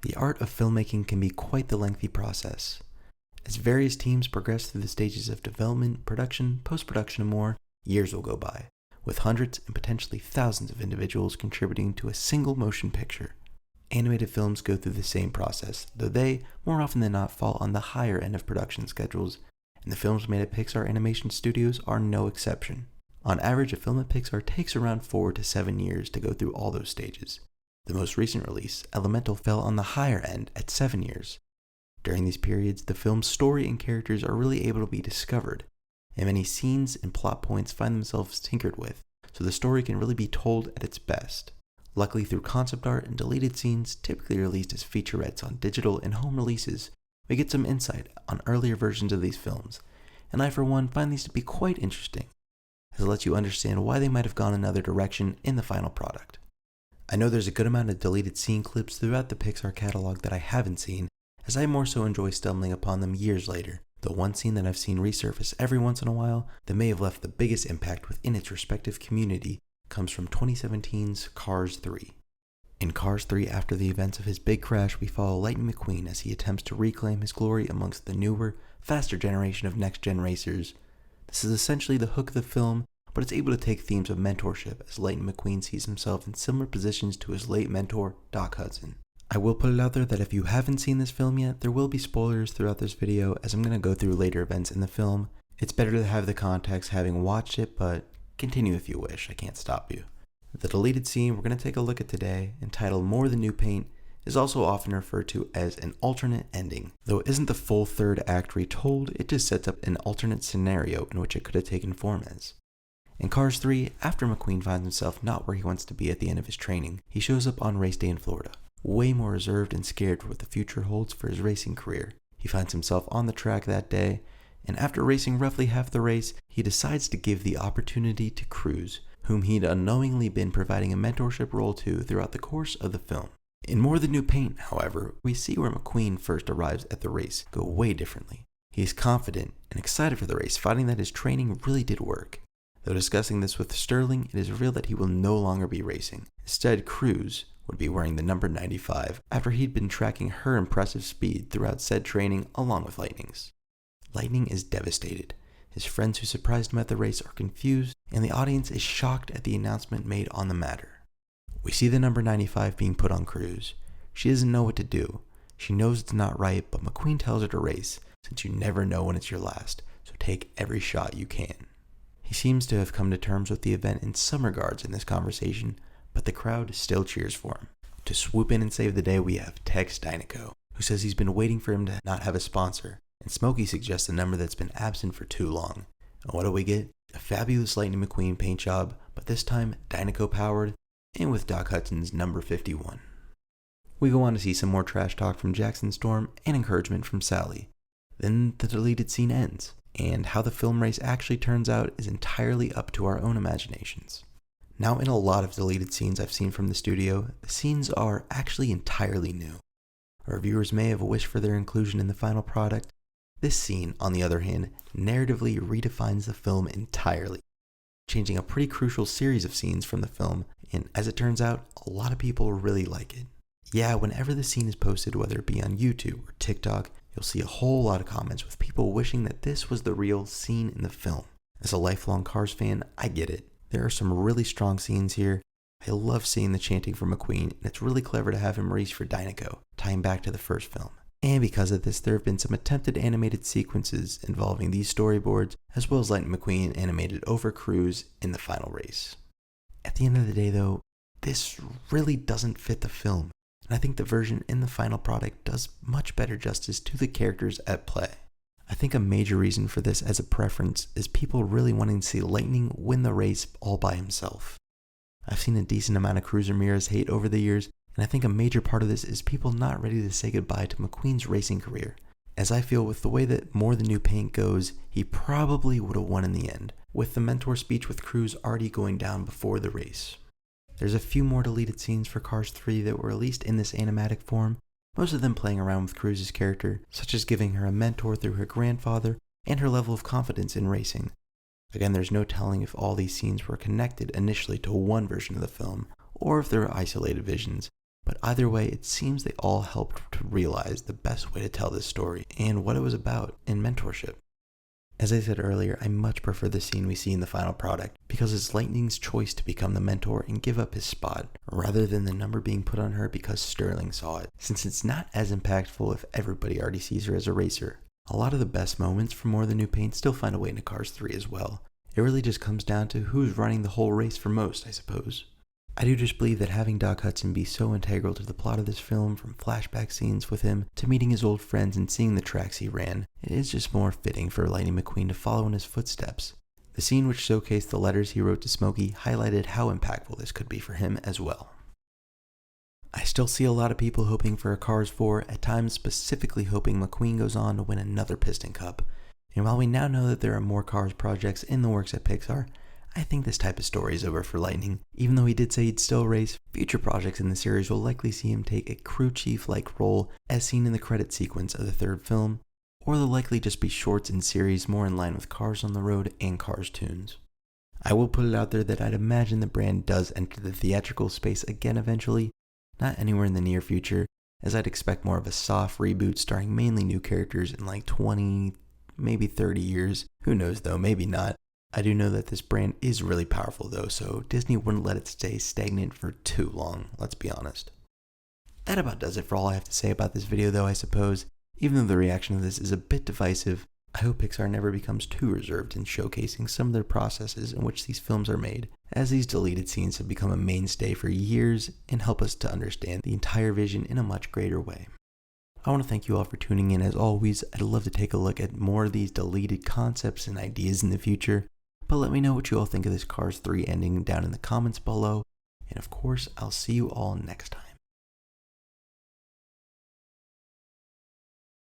The art of filmmaking can be quite the lengthy process. As various teams progress through the stages of development, production, post-production, and more, years will go by, with hundreds and potentially thousands of individuals contributing to a single motion picture. Animated films go through the same process, though they, more often than not, fall on the higher end of production schedules, and the films made at Pixar Animation Studios are no exception. On average, a film at Pixar takes around 4 to 7 years to go through all those stages. The most recent release, Elemental, fell on the higher end at 7 years. During these periods, the film's story and characters are really able to be discovered, and many scenes and plot points find themselves tinkered with, so the story can really be told at its best. Luckily, through concept art and deleted scenes, typically released as featurettes on digital and home releases, we get some insight on earlier versions of these films, and I for one find these to be quite interesting, as it lets you understand why they might have gone another direction in the final product. I know there's a good amount of deleted scene clips throughout the Pixar catalog that I haven't seen, as I more so enjoy stumbling upon them years later. The one scene that I've seen resurface every once in a while that may have left the biggest impact within its respective community comes from 2017's Cars 3. In Cars 3, after the events of his big crash, we follow Lightning McQueen as he attempts to reclaim his glory amongst the newer, faster generation of next-gen racers. This is essentially the hook of the film, but it's able to take themes of mentorship as Lightning McQueen sees himself in similar positions to his late mentor, Doc Hudson. I will put it out there that if you haven't seen this film yet, there will be spoilers throughout this video as I'm going to go through later events in the film. It's better to have the context having watched it, but continue if you wish, I can't stop you. The deleted scene we're going to take a look at today, entitled More Than New Paint, is also often referred to as an alternate ending. Though it isn't the full third act retold, it just sets up an alternate scenario in which it could have taken form as. In Cars 3, after McQueen finds himself not where he wants to be at the end of his training, he shows up on race day in Florida, way more reserved and scared for what the future holds for his racing career. He finds himself on the track that day, and after racing roughly half the race, he decides to give the opportunity to Cruz, whom he'd unknowingly been providing a mentorship role to throughout the course of the film. In More Than New Paint, however, we see where McQueen first arrives at the race go way differently. He is confident and excited for the race, finding that his training really did work. Though discussing this with Sterling, it is revealed that he will no longer be racing. Instead, Cruz would be wearing the number 95 after he'd been tracking her impressive speed throughout said training along with Lightning's. Lightning is devastated. His friends who surprised him at the race are confused, and the audience is shocked at the announcement made on the matter. We see the number 95 being put on Cruz. She doesn't know what to do. She knows it's not right, but McQueen tells her to race, since you never know when it's your last, so take every shot you can. He seems to have come to terms with the event in some regards in this conversation, but the crowd still cheers for him. To swoop in and save the day, we have Tex Dynaco, who says he's been waiting for him to not have a sponsor, and Smokey suggests a number that's been absent for too long. And what do we get? A fabulous Lightning McQueen paint job, but this time Dynaco powered, and with Doc Hudson's number 51. We go on to see some more trash talk from Jackson Storm and encouragement from Sally. Then the deleted scene ends, and how the film race actually turns out is entirely up to our own imaginations. Now, in a lot of deleted scenes I've seen from the studio, the scenes are actually entirely new. Our viewers may have wished for their inclusion in the final product. This scene, on the other hand, narratively redefines the film entirely, changing a pretty crucial series of scenes from the film, and as it turns out, a lot of people really like it. Yeah, whenever the scene is posted, whether it be on YouTube or TikTok, you'll see a whole lot of comments with people wishing that this was the real scene in the film. As a lifelong Cars fan, I get it. There are some really strong scenes here. I love seeing the chanting for McQueen, and it's really clever to have him reach for Dynaco, tying back to the first film. And because of this, there have been some attempted animated sequences involving these storyboards, as well as Lightning McQueen animated over Cruz in the final race. At the end of the day though, this really doesn't fit the film, and I think the version in the final product does much better justice to the characters at play. I think a major reason for this as a preference is people really wanting to see Lightning win the race all by himself. I've seen a decent amount of Cruz Ramirez hate over the years, and I think a major part of this is people not ready to say goodbye to McQueen's racing career, as I feel with the way that More Than New Paint goes, he probably would have won in the end, with the mentor speech with Cruz already going down before the race. There's a few more deleted scenes for Cars 3 that were released in this animatic form, most of them playing around with Cruz's character, such as giving her a mentor through her grandfather and her level of confidence in racing. Again, there's no telling if all these scenes were connected initially to one version of the film, or if they were isolated visions, But either way, it seems they all helped to realize the best way to tell this story and what it was about in mentorship. As I said earlier, I much prefer the scene we see in the final product because it's Lightning's choice to become the mentor and give up his spot, rather than the number being put on her because Sterling saw it, since it's not as impactful if everybody already sees her as a racer. A lot of the best moments from More Than New Paint still find a way into Cars 3 as well. It really just comes down to who's running the whole race for most, I suppose. I do just believe that having Doc Hudson be so integral to the plot of this film, from flashback scenes with him to meeting his old friends and seeing the tracks he ran, it is just more fitting for Lightning McQueen to follow in his footsteps. The scene which showcased the letters he wrote to Smokey highlighted how impactful this could be for him as well. I still see a lot of people hoping for a Cars 4, at times specifically hoping McQueen goes on to win another Piston Cup. And while we now know that there are more Cars projects in the works at Pixar, I think this type of story is over for Lightning. Even though he did say he'd still race, future projects in the series will likely see him take a crew chief-like role as seen in the credit sequence of the third film, or they'll likely just be shorts in series more in line with Cars on the Road and Cars tunes. I will put it out there that I'd imagine the brand does enter the theatrical space again eventually, not anywhere in the near future, as I'd expect more of a soft reboot starring mainly new characters in like 20, maybe 30 years. Who knows though, maybe not. I do know that this brand is really powerful though, so Disney wouldn't let it stay stagnant for too long, let's be honest. That about does it for all I have to say about this video though, I suppose. Even though the reaction to this is a bit divisive, I hope Pixar never becomes too reserved in showcasing some of their processes in which these films are made, as these deleted scenes have become a mainstay for years and help us to understand the entire vision in a much greater way. I want to thank you all for tuning in as always. I'd love to take a look at more of these deleted concepts and ideas in the future. But let me know what you all think of this Cars 3 ending down in the comments below. And of course, I'll see you all next time.